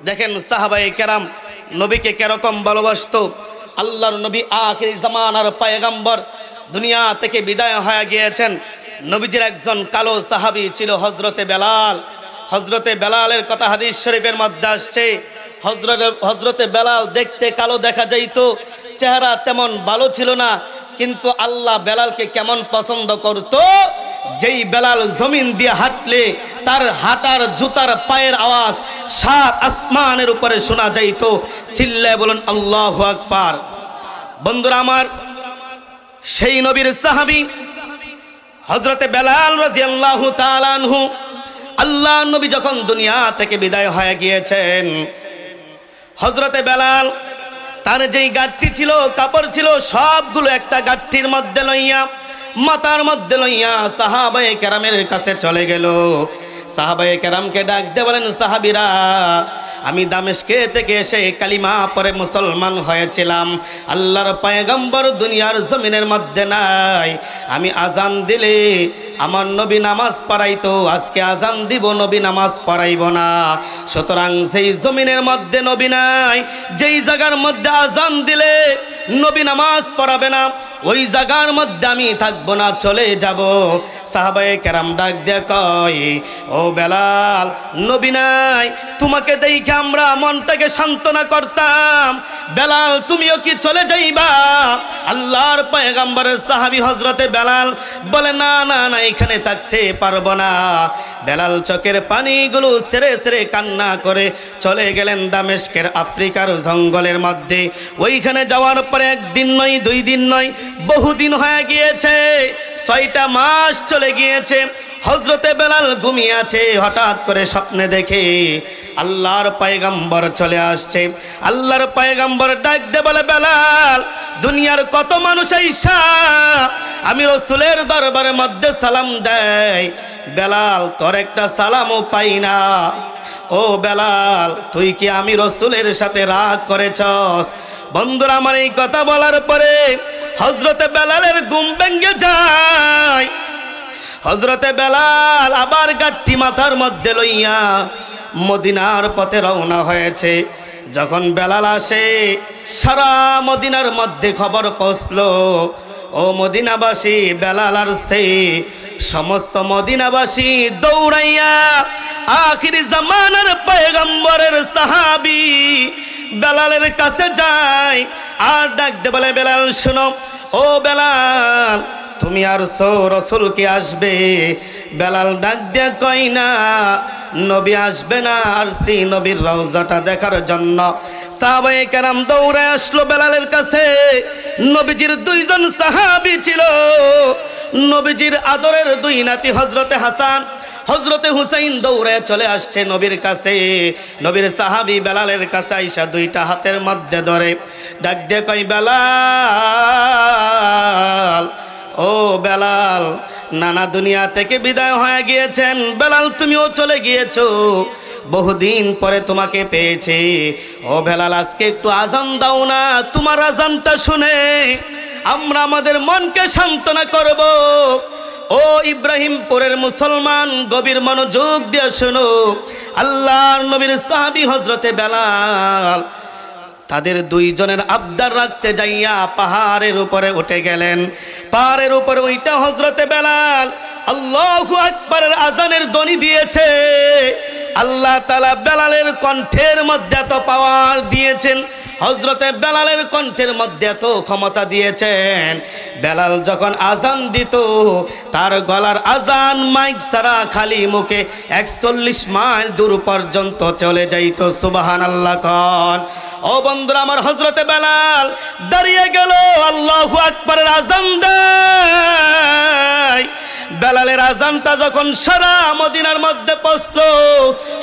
দেখেন সাহাবায়ে কেরাম নবীকে কিরকম ভালোবাসতো। আল্লাহর নবী আখির জামানার পয়গম্বর, দুনিয়া থেকে বিদায় হয়ে গিয়েছেন। নবীজির একজন কালো সাহাবী ছিল হযরতে বেলাল। হযরতে বেলালের কথা হাদিস শরীফের মধ্যে আসছে। হযরতে বেলাল দেখতে কালো দেখা যাইত, চেহারা তেমন ভালো ছিল না, কিন্তু আল্লাহ বেলালকে কেমন পছন্দ করত, যেই বেলাল জমিন দিয়ে হাঁটলে তার হাঁটার জুতার পায়ের আওয়াজ সাত আসমানের উপরে শোনা যাইত। চিল্লায় বলুন আল্লাহু আকবার। বন্ধুরা আমার, সেই নবীর সাহাবী হযরতে বেলাল রাদিয়াল্লাহু তাআলা আনহু, আল্লাহ নবী যখন দুনিয়া থেকে বিদায় হয়ে গিয়েছেন, হযরতে বেলাল তার যেই গাঠটি ছিল, কাপড় ছিল, সবগুলো একটা গাঠটির মধ্যে লইয়া, মাথার মধ্যে লইয়া সাহাবায়ে কেরামের কাছে চলে গেল। সাহাবায়ে কেরামকে ডাক দিয়ে বলেন, সাহাবীরা, আমি দামেস্কে থেকে এসে কালিমা পরে মুসলমান হয়েছিলাম। আল্লাহর পয়গম্বর দুনিয়ার জমিনের মধ্যে নাই। আমি আজান দিলে আমার নবী নামাজ পড়াইতো, আজকে আজান দিব, নবী নামাজ পড়াইব না। সুতরাং সেই জমিনের মধ্যে নবী নাই, যেই জায়গার মধ্যে আজান দিলে নবী নামাজ পড়াবে না, ওই জায়গার মধ্যে আমি থাকবো না, চলে যাব। সাহাবায়ে কেরাম ডাক দিয়ে কয়, ও বেলাল, নবী নাই, তোমাকে দেখে আমরা মনটাকে সান্ত্বনা করতাম, বেলাল তুমিও কি চলে যাইবা? আল্লাহর পয়গম্বরের সাহাবী হযরতে বেলাল বলে, না না না, এখানে থাকতে পারবো না। বেলাল চোখের পানিগুলো ছেড়ে ছেড়ে কান্না করে চলে গেলেন দামেস্কের আফ্রিকার জঙ্গলের মধ্যে। ওইখানে যাওয়ার পরে একদিন নয়, 2 দিন নয়, বহুদিন হয়ে গিয়েছে, 6টা মাস চলে গিয়েছে। হযরতে বেলাল ঘুমিয়ে আছে, হঠাৎ করে স্বপ্নে দেখে আল্লাহর পয়গম্বর চলে আসছে। আল্লাহর পয়গম্বর ডাক দে বলে, বেলাল, দুনিয়ার কত মানুষ আইসা আমি রাসূলের দরবারের মধ্যে সালাম দেয়, বেলাল তোর একটা সালামও পাই না। ও বেলাল, তুই কি আমি রাসূলের সাথে রাগ করেছস? বন্ধুরা আমার, এই কথা বলার পরে হযরতে বেলালের ঘুম ভেঙে যায়। হযরতে বেলাল আবার গাঠটি মাথার মধ্যে লইয়া মদিনার পথে রওনা হয়েছে। যখন বেলাল আসে, সারা মদিনার মধ্যে খবর পৌঁছলো, ও মদিনাবাসী, বেলাল আসছে। সমস্ত মদিনাবাসী দৌড়াইয়া আখির জামানার পয়গম্বরের সাহাবী বেলালের কাছে যায় আর ডাক দে বলে, বেলাল শোনো, ও বেলাল, তুমি আর রাসূল কি আসবে? বেলাল ডাক দিয়ে কই, না, নবী আসবে না, আসছি নবীর রওজাটা দেখার জন্য। সাহাবায়ে কেরাম দৌড়ে আসলো বেলালের কাছে। নবীজির 2 জন সাহাবী ছিল, নবীজির আদরের 2 নাতি হযরতে হাসান, হযরতে হুসাইন দৌড়ে চলে আসছে নবীর কাছে। নবীর সাহাবী বেলালের কাছে আইসা 2টা হাতের মধ্যে ধরে ডাক দিয়ে কই, বেলাল, ও বেলাল, নানা দুনিয়া থেকে বিদায় হয়ে গিয়েছেন, বেলাল তুমিও চলে গিয়েছো, বহুদিন পরে তোমাকে পেয়েছি। ও বেলাল, আজকে একটু আজান দাও না, তোমার আজানটা শুনে আমরা আমাদের মনকে সান্ত্বনা করব। ও ইব্রাহিমপুরের মুসলমান, গভীর মনোযোগ দিয়ে শোনো, আল্লাহর নবীর সাহাবী হযরতে বেলাল তাদের 2 জনের আবদার রাখতে যাইয়া পাহাড়ের উপরে উঠে গেলেন। পাহাড়ের উপরে ওইটা হযরতে বেলাল আল্লাহু আকবারের আজানের ধ্বনি দিয়েছে। আল্লাহ তাআলা বেলালের কণ্ঠের মধ্যে এত পাওয়ার দিয়েছেন, হযরতে বেলালের কণ্ঠের মধ্যে এত ক্ষমতা দিয়েছেন। বেলাল যখন আজান দিত, তার গলার আজান মাইক ছাড়া খালি মুখে 41 মাইল দূর পর্যন্ত চলে যাইত। সুবহানাল্লাহ কন। ও বন্ধুরা আমার, হযরতে বেলাল দাঁড়িয়ে গেল, আল্লাহু আকবারের আজান দেয়। বেলালের আজানটা যখন সারা মদিনার মধ্যে পৌঁছলো,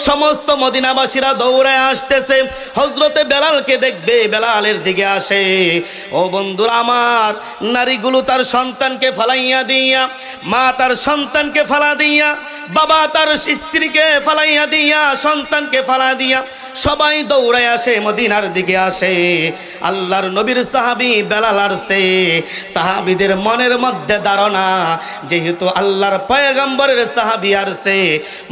সমস্ত মদিনাবাসীরা দৌড়ে আসতেছে, হযরতে বেলালকে দেখবে, বেলালের দিকে আসে। ও বন্ধুরা আমার, নারীগুলো তার সন্তানকে ফালাইয়া দিয়া, মা তার সন্তানকে ফালা দিয়া, বাবা তার স্ত্রীকে ফালাইয়া দিয়া, সন্তানকে ফালা দিয়া সবাই দৌড়ে আসে, মদিনার দিকে আসে। আল্লাহর নবীর সাহাবী বেলাল আসছে। সাহাবীদের মনের মধ্যে ধারণা, যেহেতু আল্লাহর পয়গম্বরের সাহাবী আসছে,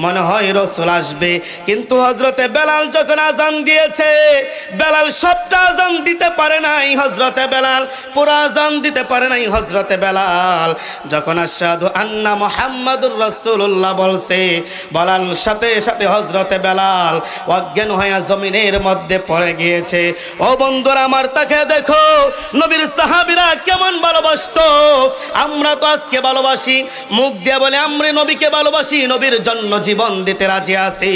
মনে হয় রাসূল আসবে। কিন্তু হযরতে বেলাল যখন আযান দিয়েছে, বেলাল সবটা আযান দিতে পারে নাই। হযরতে বেলাল পুরা আযান দিতে পারে নাই। হযরতে বেলাল যখন আশহাদু আন্না মুহাম্মাদুর রাসূলুল্লাহ বলছে, বলার সাথে সাথে হযরতে বেলাল অজ্ঞান হয়ে জমিনের মধ্যে পড়ে গিয়েছে। ও বন্ধুরা আমার, তাকে দেখো নবীর সাহাবীরা কেমন ভালোবাসতো। আমরা তো আজকে ভালোবাসি, মুখ দিয়ে বলে আমরা নবীকে ভালোবাসি, নবীর জন্য জীবন দিতে রাজি আছি।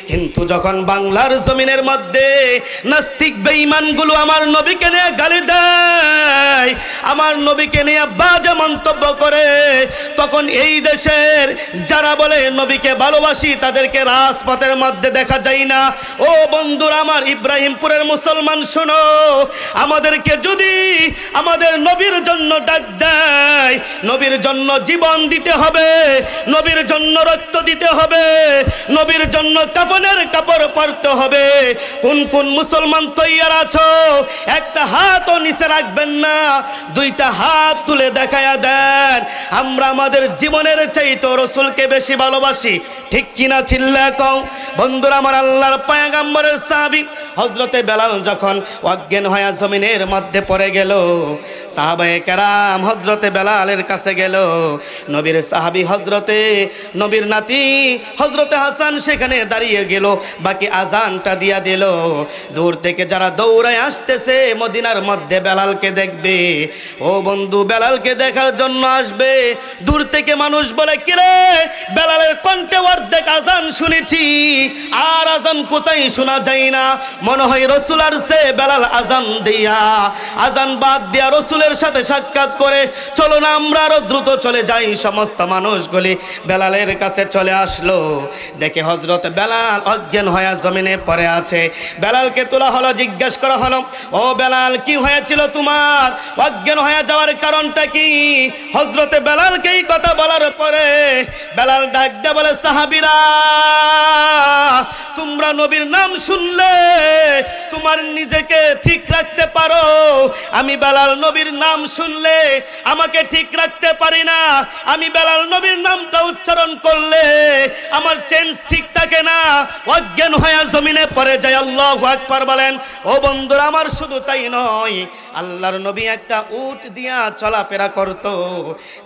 কিন্তু যখন বাংলার জমিনের মধ্যে নাস্তিক বেঈমানগুলো আমার নবীকে নিয়ে গালি দেয়, আমার নবীকে নিয়ে বাজে মন্তব্য করে, তখন এই দেশের যারা বলে নবীকে ভালোবাসি তাদেরকে রাজপথের মধ্যে দেখা যায় না। ও বন্ধুরা আমার, ইব্রাহিমপুরের মুসলমান শোনো, আমাদেরকে যদি আমাদের নবীর জন্য ডাক দেয়, নবীর জন্য জীবন দিতে হবে, নবীর জন্য রক্ত দিতে হবে, নবীর জন্য কাফনের কাপড় পরতে হবে। কোন কোন মুসলমান তৈয়ার আছো? একটা হাতও নিচে রাখবেন না, দুইটা হাত তুলে দেখায়া দেন আমরা আমাদের জীবনের চাইতে রাসূলকে বেশি ভালোবাসি। ঠিক কিনা চিল্লা কও। বন্ধুরা আমার, আল্লাহর পয়গম্বরের সাহাবী হযরতে বেলাল যখন অজ্ঞান হয়ে জমিনের মধ্যে পড়ে গেল, সাহাবায়ে কেরাম হযরতে বেলালের কাছে গেল। নবীর সাহাবী হযরতে নবীর নাতি হযরতে হাসান সেখানে দাঁড়িয়ে গেল, বাকি আজানটা দিয়া দিল। দূর থেকে যারা দৌড়ায় আসতেছে মদিনার মধ্যে বেলালকে দেখবে। ও বন্ধু, বেলালকে দেখার জন্য আসবে। দূর থেকে মানুষ বলে, কিরে বেলালের কণ্ঠে অর্ধেক আজান শুনেছি, আর আজান কোথায় শোনা যায় না, মনে হয় রাসূল আসছে। বেলাল আজান দিয়া, আজান বাদ দিয়া রাসূলের সাথে সাক্ষাৎ করে, চলো না আমরা আরো দ্রুত চলে যাই। সমস্ত মানুষগুলি বেলালের কাছে চলে আসলো। দেখে হযরত বেলাল অজ্ঞান হয়ে জমিনে পড়ে আছে। বেলালকে তোলা হলো, জিজ্ঞেস করা হলো, ও বেলাল কি হয়েছিল তোমার? অজ্ঞান হয়ে যাওয়ার কারণটা কি? হযরতে বেলালকে এই কথা বলার পরে বেলাল ডাক দিয়ে বলে, সাহাবীরা তোমরা নবীর নাম শুনলে তোমার নিজেকে ঠিক রাখতে পারো, আমি বেলাল নবীর নাম শুনলে আমাকে ঠিক রাখতে পারি না। আমি বেলাল নবীর নামটা উচ্চারণ করলে আমার চেঞ্জ ঠিক থাকে না, অজ্ঞান হয়ে জমিনে পড়ে যায়। আল্লাহু আকবার বলেন। ও বন্ধুরা আমার, শুধু তাই নয়, আল্লাহর নবী একটা উট দিয়া চলাফেরা করত।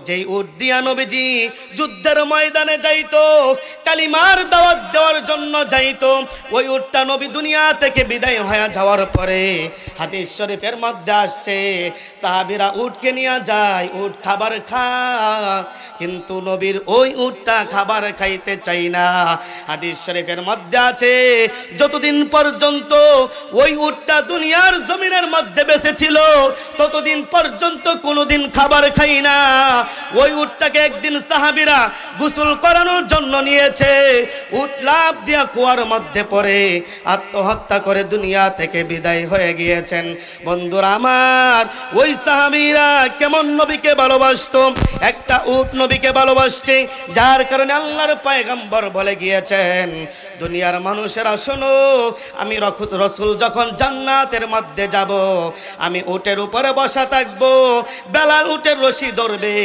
যেই উট দিয়া নবীজি যুদ্ধের ময়দানে যাইতো, কালিমার দাওয়াত দেওয়ার জন্য যাইতো, ওই উটটা নবী দুনিয়া থেকে বিদায় হয়ে যাওয়ার পরে হাদিস শরীফের মধ্যে আসছে, সাহাবীরা উটকে নিয়ে যায়, উট খাবার খা, কিন্তু নবীর ওই উটটা খাবার খাইতে চাই না। হাদিস শরীফের মধ্যে আছে, যতদিন পর্যন্ত ওই উটটা দুনিয়ার জমিনের মধ্যে বেঁচে ছিল ততদিন পর্যন্ত কোনোদিন খাবার খাই না। ওই উটটাকে একদিন সাহাবীরা গোসল করানোর জন্য নিয়েছে, উট লাফ দিয়া কুয়ার মধ্যে পড়ে আত্মহত্যা করে দুনিয়া থেকে বিদায় হয়ে গিয়েছেন। বন্ধুরা আমার, ওই সাহাবীরা কেমন নবীকে ভালোবাসতো, একটা উট নবীকে ভালোবাসছে, যার কারণে আল্লাহর পয়গম্বর বলে গিয়েছেন, দুনিয়ার মানুষেরা শোনো, আমি রাসূল যখন জান্নাতের মধ্যে যাব, আমি উটের উপরে বসা থাকবো, বেলাল উটের রশি ধরবে,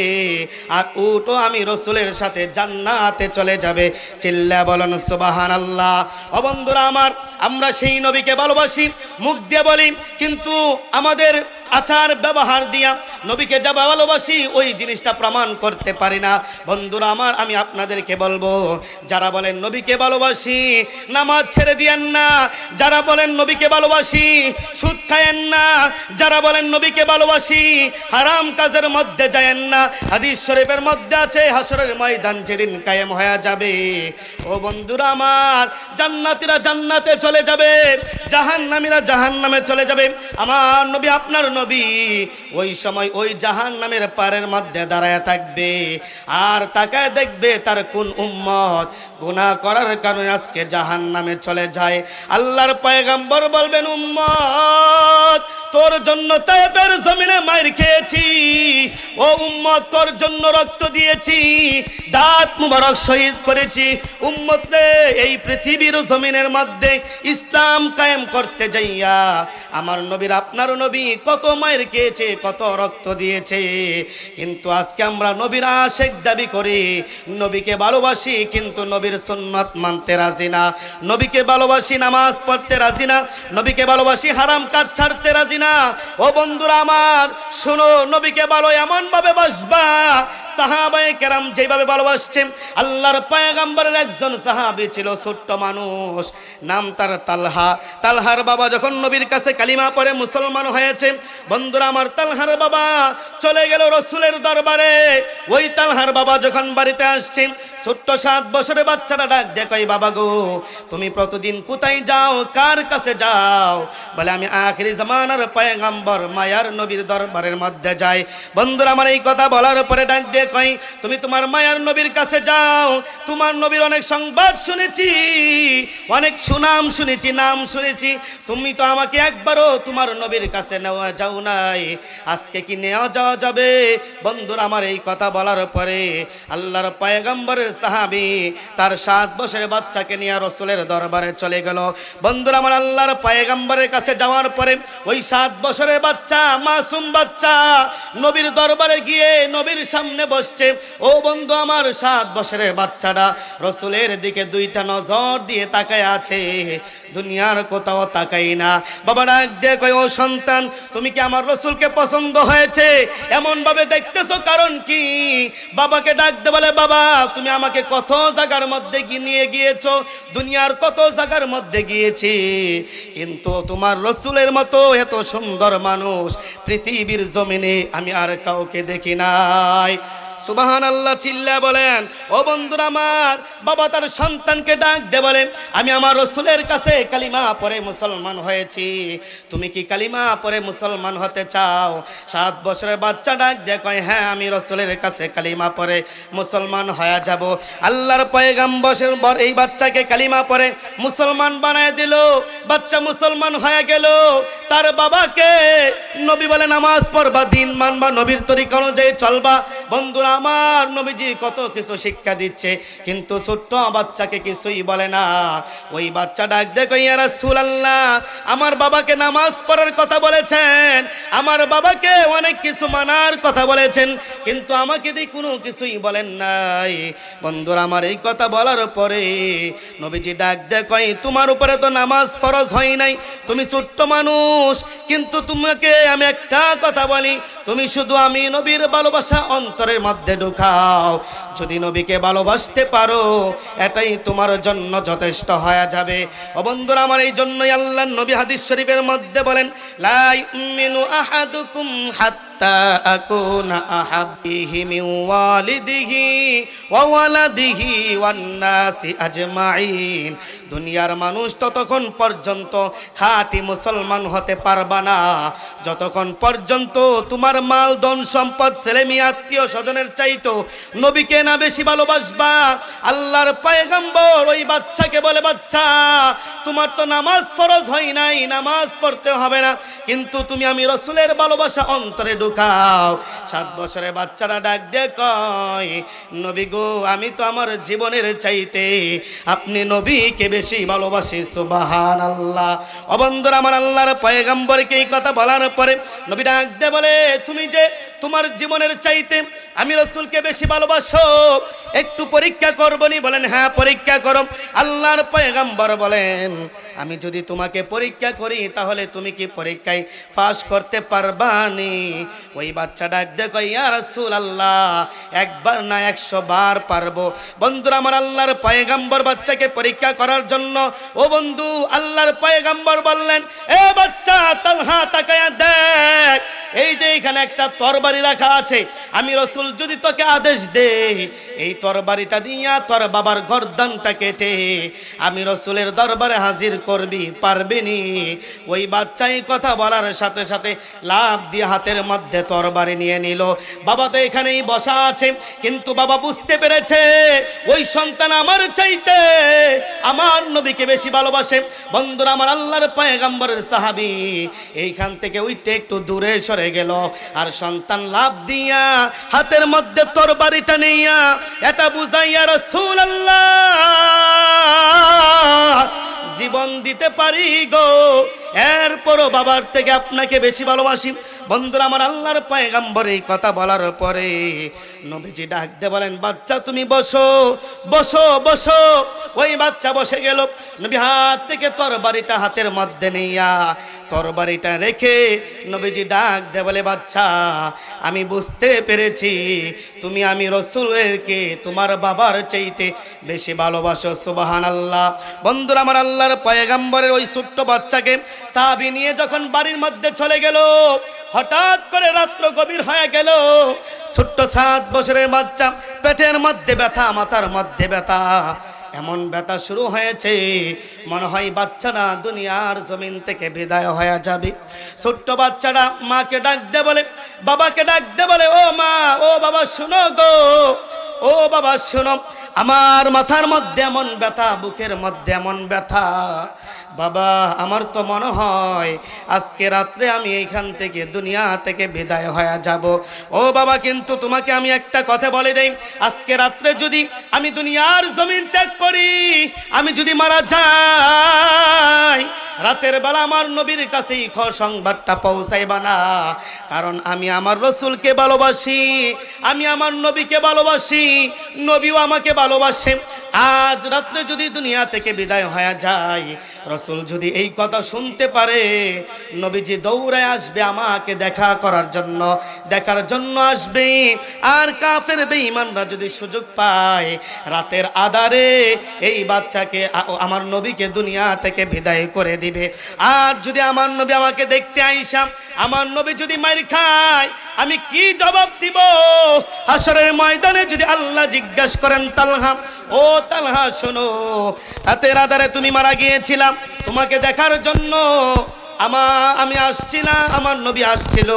আর উটও আমি রাসূলের সাথে জান্নাতে চলে যাবে। চিল্লা বলেন সুবহানাল্লাহ। ও বন্ধুরা আমার, আমরা সেই নবীকে ভালোবাসি, মুখ দিয়ে বলি, কিন্তু আমাদের আচার ব্যবহার দিয়া নবীকে যা ভালোবাসি ওই জিনিসটা প্রমাণ করতে পারি না। বন্ধুরা আমার, আমি আপনাদেরকে বলবো, যারা বলেন নবীকে ভালোবাসি নামাজ ছেড়ে দিয়েন না, যারা বলেন নবীকে ভালোবাসি সুদ খায়েন না, যারা বলেন নবীকে ভালোবাসি হারাম কাজের মধ্যে যায়েন না। হাদিস শরীফের মধ্যে আছে, হাসরের ময়দান যেদিন কায়েম হয়ে যাবে, ও বন্ধুরা আমার, জান্নাতীরা জান্নাতে চলে যাবে, জাহান্নামীরা জাহান্নামে চলে যাবে। আমার নবী, আপনার নবী ওই সময় ওই জাহান্নামের পারের মধ্যে দাঁড়ায় থাকবে, আর তাকায় দেখবে তার কোন উম্মত গুনাহ করার কারণে আজকে জাহান্নামে চলে যায়। আল্লাহর পয়গম্বর বলবেন, উম্মত তোর জন্য তায়েফের জমিনে মার খেয়েছি, ও উম্মত তোর জন্য রক্ত দিয়েছি, দাঁত মুবারক শহীদ করেছি। উম্মত রে, এই পৃথিবীর জমিনের মধ্যে ইসলাম কায়েম করতে যাইয়া আমার নবীর আপনার নবী কত মায়ের খেয়েছে, কত রক্ত দিয়েছে। কিন্তু আজকে আমরা নবীর আশিক দাবি করি, নবীকে ভালোবাসি, কিন্তু নবীর সুন্নাত মানতে রাজি না। নবীকে ভালোবাসি, নামাজ পড়তে রাজি না। নবীকে ভালোবাসি, হারাম কাজ ছাড়তে রাজি না। ও বন্ধুরা আমার, শোনো, নবীকে ভালো এমন ভাবে বাসবা সাহাবায়ে কেরাম যেভাবে ভালোবাসছেন। আল্লাহর পয়গম্বরের একজন সাহাবী ছিল, ছোট্ট মানুষ, নাম তার তালহা। তালহার বাবা যখন নবীর কাছে কালিমা পড়ে মুসলমান হয়েছে, বন্ধুরা আমার, তালহার বাবা চলে গেল রসুলের দরবারে। ওই তালহার বাবা যখন বাড়িতে আসছে, ছোট্ট 7 বছরের বাচ্চাটা ডাক দিয়ে কই, বাবা গো, তুমি প্রতিদিন কোথায় যাও, কার কাছে যাও? বলে, আমি আখিরি জামানার পয়গম্বর মায়ার নবীর দরবারের মধ্যে যাই। বন্ধুরা আমার, এই কথা বলার পরে ডাক দিয়ে কই, তুমি তোমার মায়ার নবীর কাছে যাও, তোমার নবীর অনেক সংবাদ শুনেছি, অনেক সুনাম শুনেছি, নাম শুনেছি, তুমি তো আমাকে একবারও তোমার নবীর কাছে নেওয়া যাও নাই, আজকে কি নেওয়া যাওয়া যাবে? বন্ধুরা আমার, এই কথা বলার পরে আল্লাহর পয়গম্বরের সাহাবী তার 7 বছরের বাচ্চাকে নিয়ে রসুলের দরবারে চলে গেল। বন্ধুরা আমার, আল্লাহর পয়গম্বরের কাছে যাওয়ার পরে ওই 7 বছরের বাচ্চা, মাসুম বাচ্চা, নবীর দরবারে গিয়ে নবীর সামনে বসছে। ও বন্ধু আমার, 7 বছরের বাচ্চাটা রসুলের দিকে 2টা নজর দিয়ে তাকায় আছে, দুনিয়ার কোথাও তাকাই না। বাবা ডাক দিয়ে কয়, ও সন্তান, তুমি কি আমার রসুলকে পছন্দ হয়েছে? এমন ভাবে দেখতেছো, কারণ কি? বাবাকে ডাক দে, বলে, বাবা, তুমি আমাকে কত জায়গার মধ্যে নিয়ে গিয়েছো, দুনিয়ার কত জায়গার মধ্যে গিয়েছি, কিন্তু তোমার রসুলের মতো এত সুন্দর মানুষ পৃথিবীর জমিনে আমি আর কাউকে দেখি নাই। সুবহানাল্লাহ চিল্লা বলেন। ও বন্ধুরা আমার, বাবা তার সন্তানকে ডাক দে, বলে, আমি আমার রসুলের কাছে কালিমা পড়ে মুসলমান হয়েছি, তুমি কি কালিমা পড়ে মুসলমান হতে চাও? 7 বছরের বাচ্চা ডাক দে কয়, হ্যাঁ, আমি রসুলের কাছে কালিমা পড়ে মুসলমান হয়ে যাব। আল্লাহর পয়গম্বর এই বাচ্চাকে কালিমা পড়ে মুসলমান বানায় দিল। বাচ্চা মুসলমান হয়ে গেল। তার বাবাকে নবী বলে, নামাজ পড়বা, দিন মানবা, নবীর তরিকা অনুযায়ী চলবা। বন্ধুরা আমার, নবীজি কত কিছু শিক্ষা দিচ্ছে, কিন্তু ছোট্ট বাচ্চাকে কিছুই বলে না। ওই বাচ্চা ডাক দেখো, ইয়া রাসূলুল্লাহ, আমার বাবাকে নামাজ পড়ার কথা বলেছেন, আমার বাবাকে অনেক কিছু মানার কথা বলেছেন, কিন্তু আমাকে দিয়ে কোনো কিছুই বলেন নাই। বন্ধুরা আমার, এই কথা বলার পরে নবীজি ডাক দেখো, তোমার উপরে তো নামাজ ফরজ হয় নাই, তুমি ছোট্ট মানুষ, কিন্তু তোমাকে আমি একটা কথা বলি, তুমি শুধু আমি নবীর ভালোবাসা অন্তরের মধ্যে ঢুকাও। যদি নবীকে ভালোবাসতে পারো, এটাই তোমার জন্য যথেষ্ট হয়ে যাবে। ও বন্ধুরা আমার, এই জন্যই আল্লাহর নবী হাদিস শরীফের মধ্যে বলেন, লা ইউমিনু আহাদুকুম হাত্তা আকুনা আহাব্বিহি মিন ওয়ালিদিহি ওয়া ওয়ালাদিহি ওয়ান নাসি আজমাইন। দুনিয়ার মানুষ ততক্ষণ পর্যন্ত খাঁটি মুসলমান হতে পারবা না, যতক্ষণ পর্যন্ত তোমার মাল, ধন সম্পদ, ছেলে মেয়ে, আত্মীয় স্বজনের চাইতো নবীকে না বেশি ভালোবাসবা। আল্লাহর পয়গম্বর ওই বাচ্চাকে বলে, বাচ্চা, তোমার তো নামাজ ফরজ হয় নাই, নামাজ পড়তে হবে না, কিন্তু তুমি আমি রসুলের ভালোবাসা অন্তরে ঢুকাও। 7 বছরের বাচ্চারা ডাক দিয়ে কয়, নবী গো, আমি তো আমার জীবনের চাইতে আপনি নবীকে বেশি ভালোবাসি। সুবহানাল্লাহ। ও বন্ধুরা আমার, আল্লাহর পয়গম্বরকে এই কথা বলার পরে নবী ডাক দিয়ে বলে, তুমি যে তোমার জীবনের চাইতে আমি রসুলকে বেশি ভালোবাসো, একটু পরীক্ষা করবনি? বলেন, হ্যাঁ, পরীক্ষা করো। আল্লাহর পয়গম্বর বলেন, আমি যদি তোমাকে পরীক্ষা করি, তাহলে তুমি কি পরীক্ষায় পাস করতে পারবানি? ওই বাচ্চা ডাক দেখো, ইয়া রাসূলুল্লাহ, একবার না 100 বার পারবো। বন্ধুরা আমার, আল্লাহর পয়গম্বর বাচ্চাকে পরীক্ষা করার জন্য, ও বন্ধু, আল্লাহর পয়গম্বর বললেন, এ বাচ্চা, তালহা, তাকায়া দেখ, এই যে এখানে একটা তরবারি রাখা আছে, আমি রাসূল যদি তোকে আদেশ দেই এই তরবারিটা দিয়া তোর বাবার গর্দানটা কেটে আমি রাসূলের দরবারে হাজির করবি, পারবিনি? ওই বাচ্চা এই কথা বলার সাথে সাথে লাফ দিয়ে হাতের মধ্যে তরবারি নিয়ে নিল। বাবা তো এখানেই বসা আছে, কিন্তু বাবা বুঝতে পেরেছে ওই সন্তান আমার চাইতে আমার নবীকে বেশি ভালোবাসে। বন্ধুরা আমার, আল্লাহর পয়গম্বরের সাহাবী এইখান থেকে উইটে একটু দূরে সরে গেল, আর সন্তান লাফ দিয়া হাতের মধ্যে তরবারিটা নিয়া এটা বুঝাইয়া রাসূলুল্লাহ জীবন দিতে পারি গো, এরপরও বাবার থেকে আপনাকে বেশি ভালোবাসি। বন্ধুরা আমার, আল্লাহর পয়গম্বর এই কথা বলার পরে নবীজি ডাক দিয়ে বলেন, বাচ্চা তুমি বসো বসো বসো। ওই বাচ্চা বসে গেল। নবী হাত থেকে তরবারিটা হাতের মধ্যে নিয়া তরবারিটা রেখে নবীজি ডাক দিয়ে বলে, বাচ্চা আমি বুঝতে পেরেছি তুমি আমি রাসূলকে তোমার বাবার চাইতে বেশি ভালোবাসো। সুবহানাল্লাহ। বন্ধুরা আমার, আল্লাহর পয়গম্বরের ওই ছোট্ট বাচ্চাকে সাহাবী নিয়ে যখন বাড়ির মধ্যে চলে গেল, হঠাৎ করে রাত্র গভীর হয়ে গেল। ছোট্ট 7 বছরের বাচ্চা, পেটের মধ্যে ব্যথা, মাথার মধ্যে ব্যথা, এমন ব্যথা শুরু হয়েছে মনে হয় বাচ্চাটা দুনিয়ার জমিন থেকে বিদায় হয়ে যাবে। ছোট্ট বাচ্চাটা মাকে ডাক দে বলে, বাবাকে ডাক দে বলে, ও মা, ও বাবা শুনো গো, ও বাবা শুনো, আমার মাথার মধ্যে এমন ব্যথা, বুকের মধ্যে এমন ব্যথা, বাবা আমার তো মনে হয় আজকে রাত্রে আমি এইখান থেকে দুনিয়া থেকে বিদায় হয়ে যাব। ও বাবা, কিন্তু তোমাকে আমি একটা কথা বলে দেই, আজকে রাত্রে যদি আমি দুনিয়ার জমিন ত্যাগ করি, আমি যদি মারা যাই, রাতের বেলা আমার নবীর কাছেই সংবাদটা পৌঁছাইবা না, কারণ আমি আমার রাসূলকে ভালোবাসি, আমি আমার নবীকে ভালোবাসি, নবীও আমাকে ভালোবাসে। আজ রাত্রে যদি দুনিয়া থেকে বিদায় হয়ে যায়, রাসূল যদি এই কথা শুনতে পারে, নবীজি দৌড়ে আসবে আমাকে দেখা করার জন্য, দেখার জন্য আসবে। আর কাফের বেঈমানরা যদি সুযোগ পায়, রাতের আধারে এই বাচ্চাকে আমার নবীকে দুনিয়া থেকে বিদায় করে দিবে। আর যদি আমার নবী আমাকে দেখতে আইসা আমার নবী যদি মার খায়, আমি কি জবাব দিব? হাশরের ময়দানে যদি আল্লাহ জিজ্ঞাসা করেন, তালহা, ও তালহা শোনো, রাতের আধারে তুমি মারা গিয়েছিলাম, তোমাকে দেখার জন্য আমি আসছি না, আমার নবী আসছিল,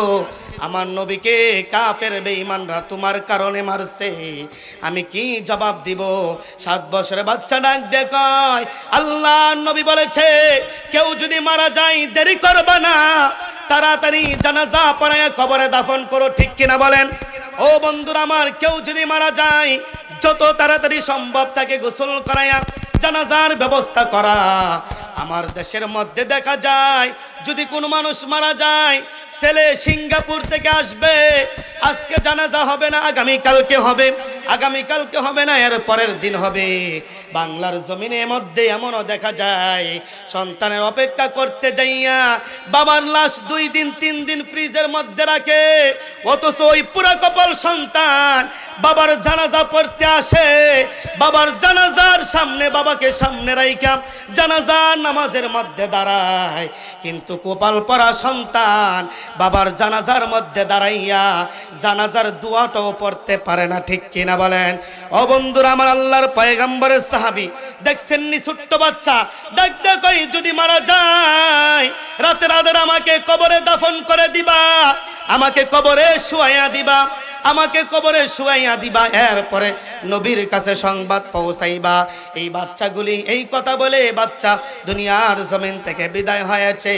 আমার নবীকে কাফের বেঈমানরা তোমার কারণে মারছে, আমি কি জবাব দিব? 7 বছরের বাচ্চা ডাক দেখায়, আল্লাহ নবী বলেছে কেউ যদি মারা যায় দেরি করবে না, তাড়াতাড়ি জানাজা পড়ায় কবরে দাফন করো। ঠিক কিনা বলেন? ও বন্ধুরা আমার, কেউ যদি মারা যায় যত তাড়াতাড়ি সম্ভব তাকে গোসল করায়া জানাজার ব্যবস্থা করা। আমার দেশের মধ্যে দেখা যায় যদি কোনো মানুষ মারা যায়, ছেলে সিঙ্গাপুর থেকে আসবে, আজকে জানাজা হবে না, আগামীকালকে হবে, আগামীকালকে হবে না, এর পরের দিন হবে। বাংলার জমিনের মধ্যে এমনও দেখা যায় সন্তানের অপেক্ষা করতে যাইয়া বাবার লাশ 2 দিন 3 দিন ফ্রিজের মধ্যে রাখে, অথচ ওই পুরা কপাল সন্তান বাবার জানাজা পড়তে আসে, বাবার জানাজার সামনে বাবাকে সামনে রাইখা জানাজার নামাজের মধ্যে দাঁড়ায়, কিন্তু কপাল পরা সন্তান বাবার জানাজার মধ্যে দাঁড়াইয়া জানাজার দোয়াটাও পড়তে পারে না। ঠিক কিনা বলেন? ও বন্ধুরা আমার, আল্লাহর পয়গম্বরের সাহাবী দেখছেন নি, ছোট্ট বাচ্চা ডাক দে কই, যদি মারা যায় রাতের আধারে আমাকে কবরে দাফন করে দিবা, আমাকে কবরে শুয়াইয়া দিবা, আমাকে কবরে শুয়াইয়া দিবা, এরপরে নবীর কাছে সংবাদ পৌঁছাইবা। এই বাচ্চাগুলি এই কথা বলে বাচ্চা দুনিয়ার জমিন থেকে বিদায় হয়েছে।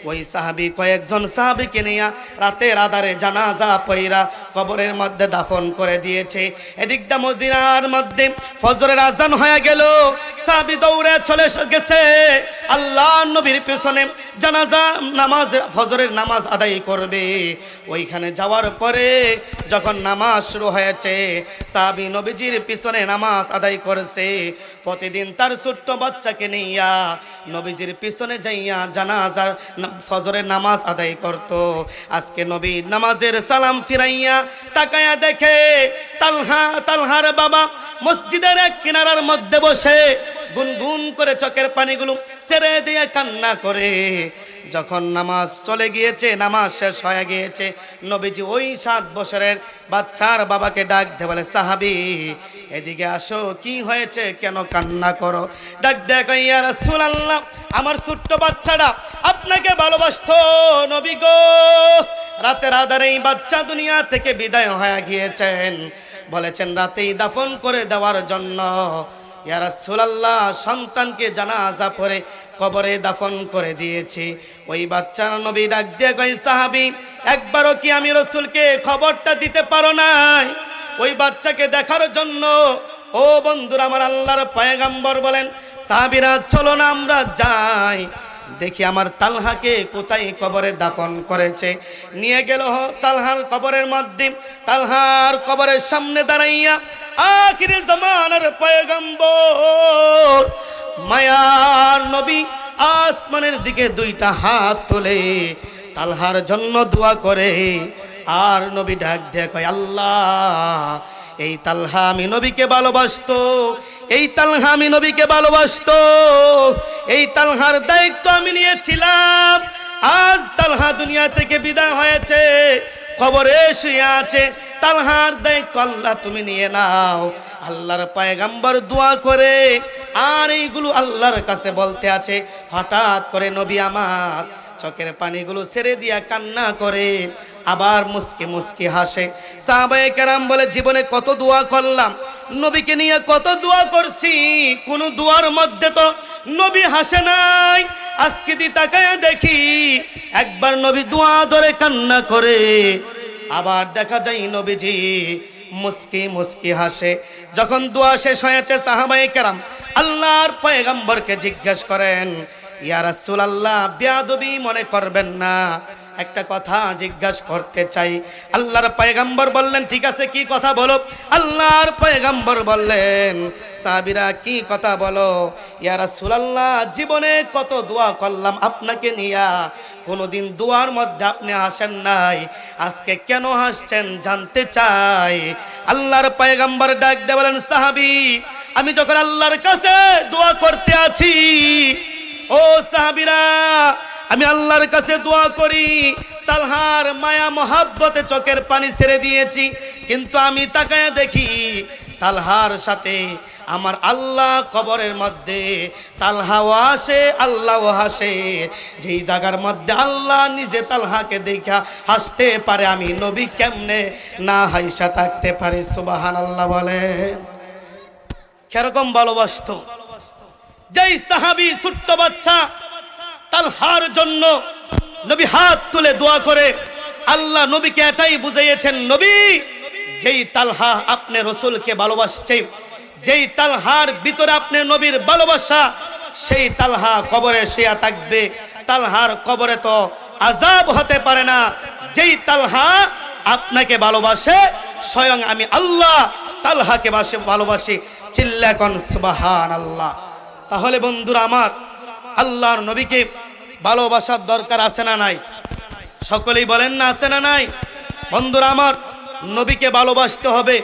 ওই সাহাবী কয়েকজন সাহাবীকে নিয়ে রাতের আধারে জানাজা পয়রা কবরের মধ্যে দাফন করে দিয়েছে। এদিকটা মদিনার মধ্যে ফজরের আজান হয়ে গেল, সাহাবী দৌড়ে চলে গেছে আল্লাহ নবীর পেছনে জানাজা নামাজ, ফজরের নামাজ আদায় করবে। ওইখানে যাওয়ার পরে যখন নামাজ শুরু হয়েছে, সাহাবী নবীজির পিছনে নামাজ আদায় করেছে। প্রতিদিন তার ছোট্ট বাচ্চাকে নিয়া নবীজির পিছনে যাইয়া জানাজার ফজরের নামাজ আদায় করত। আজকে নবী নামাজের সালাম ফিরাইয়া তাকায়া দেখে তালহার বাবা মসজিদের এক কিনারার মধ্যে বসে গুনগুন করে চোখের পানিগুলো ছেড়ে দিয়ে কান্না করে যখন নামাজ চলে গিয়েছে, নামাজ শেষ হয়ে গিয়েছে, নবীজি ওই 7 বছরের বাচ্চার বাবাকে ডাক দিয়ে বলে, সাহাবী এদিকে আসো, কি হয়েছে, কেন কান্না করো? ডাক দিয়ে কয়, ইয়া রাসূলুল্লাহ, আমার ছোট্ট বাচ্চাটা আপনাকে ভালোবাসতো নবী গো, রাতের আধারে এই বাচ্চা দুনিয়া থেকে বিদায় হয়ে গিয়েছেন, বলেছেন রাতেই দাফন করে দেওয়ার জন্য। ইয়া রাসূলুল্লাহ, সন্তানকে জানাজা পড়ে কবরে দাফন করে দিয়েছি। ওই বাচ্চার নবী ডাক দিয়ে কয়, সাহাবী একবারও কি আমি রাসূলকে খবরটা দিতে পারো নাই ওই বাচ্চাকে দেখার জন্য? ও বন্ধুরা আমার, আল্লাহর পয়গম্বর বলেন, সাহাবীরা চলো না আমরা যাই, দেখি আমার তালহাকে কোথায় কবরে দাফন করেছে। নিয়ে গেল তালহার কবরের মধ্যে। তালহার কবরের সামনে দাঁড়াইয়া আখিরে জামানার পয়গম্বর মায়ার নবী আসমানের দিকে 2টা হাত তোলে তালহার জন্য দোয়া করে। আর নবী ডাক দিয়ে কয়, আল্লাহ এই তালহা আমি নবীকে ভালোবাসতো, এই তালহা আমি নবীকে ভালোবাসতো, এই তালহার দায়িত্ব আমি নিয়েছিলাম। আজ তালহা দুনিয়া থেকে বিদায় হয়েছে, কবরে শুয়ে আছে, তালহার দায়িত্ব আল্লাহ তুমি নিয়ে নাও। আল্লাহর পয়গম্বর দোয়া করে আর এইগুলো আল্লাহর কাছে বলতে আছে। হঠাৎ করে নবী আমার চোখের পানিগুলো ছেড়ে দিয়া কান্না করে, আবার মুস্কি মুস্কি হাসে। সাহাবায়ে কেরাম বলে, জীবনে কত দোয়া করলাম, নবীকে নিয়ে কত দোয়া করছি, কোন দোয়ার মধ্যে তো নবী হাসে নাই। আজকে দি তাকায় দেখি একবার নবী দোয়া ধরে কান্না করে, আবার দেখা যায় নবীজি মুস্কি মুস্কি হাসে। যখন দোয়া শেষ হয়েছে, সাহাবায়ে কেরাম আল্লাহর পয়গম্বরকে জিজ্ঞেস করেন, ইয়া রাসূলুল্লাহ বেয়াদবি মনে করবেন না, একটা কথা জিজ্ঞাসা করতে চাই। আল্লাহর পয়গম্বর বললেন, ঠিক আছে কি কথা বলো। আল্লাহর পয়গম্বর বললেন, সাহাবীরা কি কথা বলো? ইয়া রাসূলুল্লাহ জীবনে কত দোয়া করলাম আপনাকে নিয়া, কোনোদিন দোয়ার মধ্যে আপনি হাসেন নাই, আজকে কেন হাসছেন জানতে চাই। আল্লাহর পয়গম্বর ডাক দিয়ে বলেন, সাহাবী আমি যখন আল্লাহর কাছে দোয়া করতে আছি, ও সাহাবীরা আমি আল্লাহর কাছে দোয়া করি, তালহার মায়া মহাব্বতে চোখের পানি ছেড়ে দিয়েছি, কিন্তু আমি তাকায় দেখি তালহার সাথে আমার আল্লাহ কবরের মধ্যে, তালহাও আসে আল্লাহও হাসে। যেই জায়গার মধ্যে আল্লাহ নিজে তালহাকে দেখা হাসতে পারে, আমি নবী কেমনে না হাইসা থাকতে পারি? সুবহানাল্লাহ বলে। কিরকম ভালোবাসতো যেই সাহাবী, ছোট্ট বাচ্চা তালহার জন্য নবী হাত তুলে দোয়া করে। আল্লাহ নবীকে এটাই বুঝিয়েছেন, নবী যেই তালহা আপনি রাসূলকে ভালোবাসছে, যেই তালহার ভিতরে আপনি নবীর ভালোবাসা, সেই তালহা কবরে শুয়ে থাকবে, তালহার কবরে তো আযাব হতে পারে না। যেই তালহা আপনাকে ভালোবাসে, স্বয়ং আমি আল্লাহ তালহাকে ভালোবাসি। চিল্লা কোন সুবহানাল্লাহ। তাহলে বন্ধুরা আমার, আল্লাহর নবীকে ভালোবাসার দরকার আছে না নাই? সকলেই বলেন না, আছে না নাই? বন্ধুরা আমার, নবীকে ভালোবাসতে হবে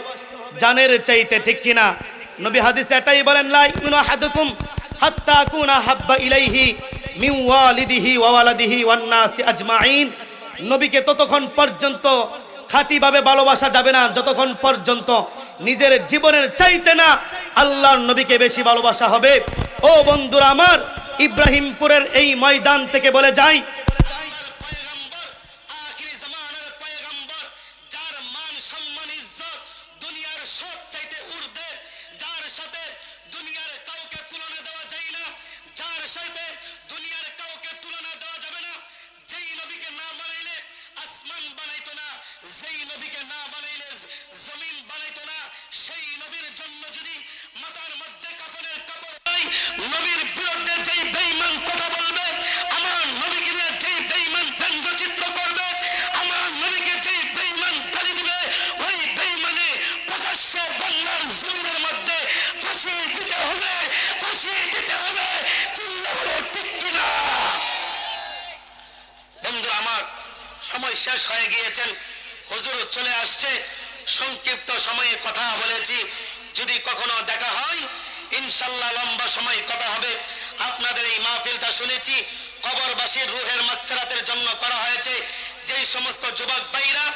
জানের চাইতে, ঠিক কিনা? নবী হাদিসে এটাই বলেন, লা ইউমিনু আহাদুকুম হাত্তা আকুনা হাব্বা ইলাইহি মিন ওয়ালিদিহি ওয়া ওয়ালাদিহি ওয়ান নাসি আজমাইন। নবীকে ততক্ষণ পর্যন্ত খাঁটিভাবে ভালোবাসা যাবে না যতক্ষণ পর্যন্ত নিজের জীবনের চাইতে না আল্লাহর নবীকে বেশি ভালোবাসা হবে। ও বন্ধুরা আমার, ইব্রাহিমপুরের এই ময়দান থেকে বলে যাই, সময় শেষ হয়ে গিয়েছেন, হুজুর চলে আসছে, সংক্ষিপ্ত সময়ে কথা বলেছি, যদি কখনো দেখা হয় ইনশাআল্লাহ লম্বা সময় কথা হবে। আপনাদের এই মাহফিলটা শুনেছি কবরবাসীর রূহের সমস্ত যুবক ভাইরা